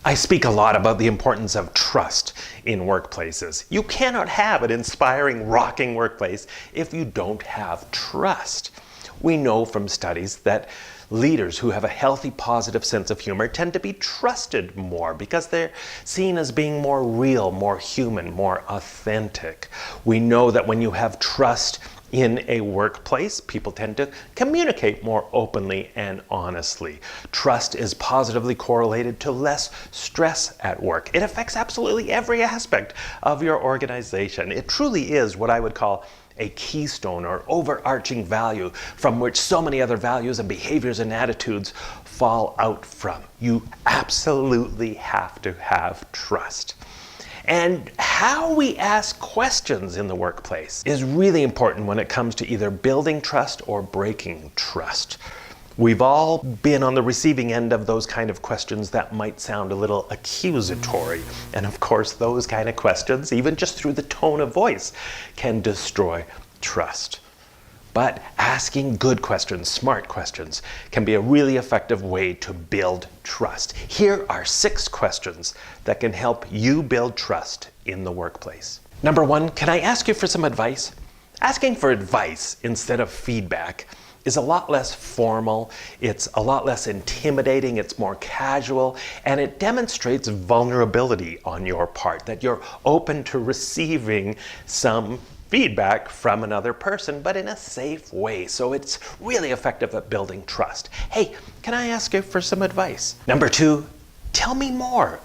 I speak a lot about the importance of trust in workplaces. You cannot have an inspiring, rocking workplace if you don't have trust. We know from studies that leaders who have a healthy, positive sense of humor tend to be trusted more because they're seen as being more real, more human, more authentic. We know that when you have trust in a workplace, people tend to communicate more openly and honestly. Trust is positively correlated to less stress at work. It affects absolutely every aspect of your organization. It truly is what I would call a keystone or overarching value from which so many other values and behaviors and attitudes fall out from. You absolutely have to have trust. And how we ask questions in the workplace is really important when it comes to either building trust or breaking trust. We've all been on the receiving end of those kind of questions that might sound a little accusatory. And of course, those kind of questions, even just through the tone of voice, can destroy trust. But asking good questions, smart questions, can be a really effective way to build trust. Here are 6 questions that can help you build trust in the workplace. Number 1, can I ask you for some advice? Asking for advice instead of feedback is a lot less formal, it's a lot less intimidating, it's more casual, and it demonstrates vulnerability on your part, that you're open to receiving some feedback from another person, but in a safe way. So it's really effective at building trust. Hey, can I ask you for some advice? Number 2, tell me more.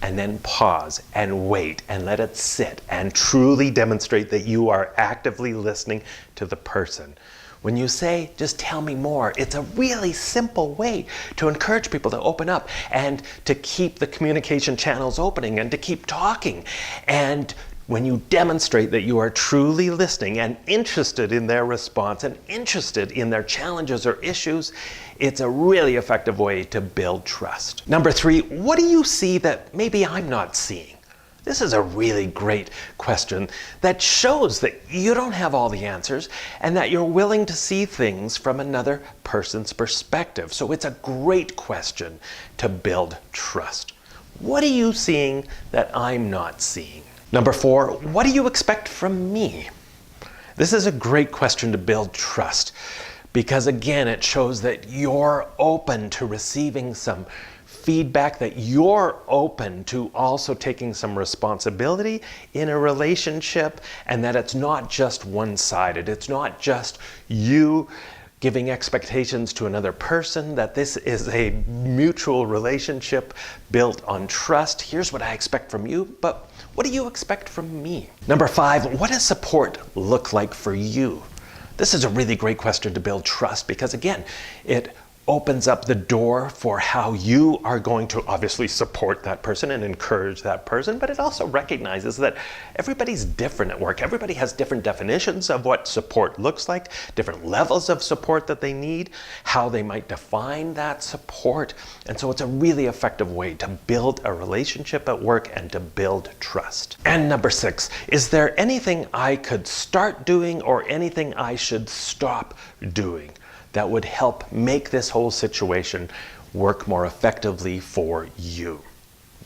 And then pause and wait and let it sit and truly demonstrate that you are actively listening to the person. When you say, just tell me more, it's a really simple way to encourage people to open up and to keep the communication channels opening and to keep talking. And when you demonstrate that you are truly listening and interested in their response and interested in their challenges or issues, it's a really effective way to build trust. Number 3, what do you see that maybe I'm not seeing? This is a really great question that shows that you don't have all the answers and that you're willing to see things from another person's perspective. So it's a great question to build trust. What are you seeing that I'm not seeing? Number 4, what do you expect from me? This is a great question to build trust because again, it shows that you're open to receiving some feedback, that you're open to also taking some responsibility in a relationship, and that it's not just one-sided. It's not just you giving expectations to another person, that this is a mutual relationship built on trust. Here's what I expect from you, but what do you expect from me? Number 5, what does support look like for you? This is a really great question to build trust because again, it opens up the door for how you are going to obviously support that person and encourage that person, but it also recognizes that everybody's different at work. Everybody has different definitions of what support looks like, different levels of support that they need, how they might define that support. And so it's a really effective way to build a relationship at work and to build trust. And number 6, is there anything I could start doing or anything I should stop doing that would help make this whole situation work more effectively for you?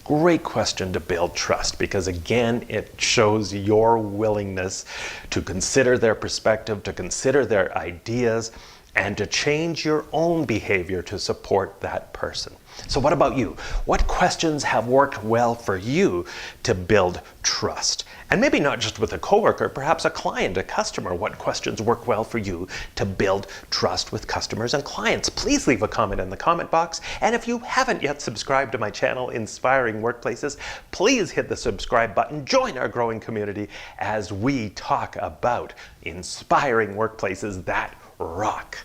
Great question to build trust because again, it shows your willingness to consider their perspective, to consider their ideas, and to change your own behavior to support that person. So what about you? What questions have worked well for you to build trust? And maybe not just with a coworker, perhaps a client, a customer. What questions work well for you to build trust with customers and clients? Please leave a comment in the comment box. And if you haven't yet subscribed to my channel, Inspiring Workplaces, please hit the subscribe button. Join our growing community as we talk about inspiring workplaces that rock.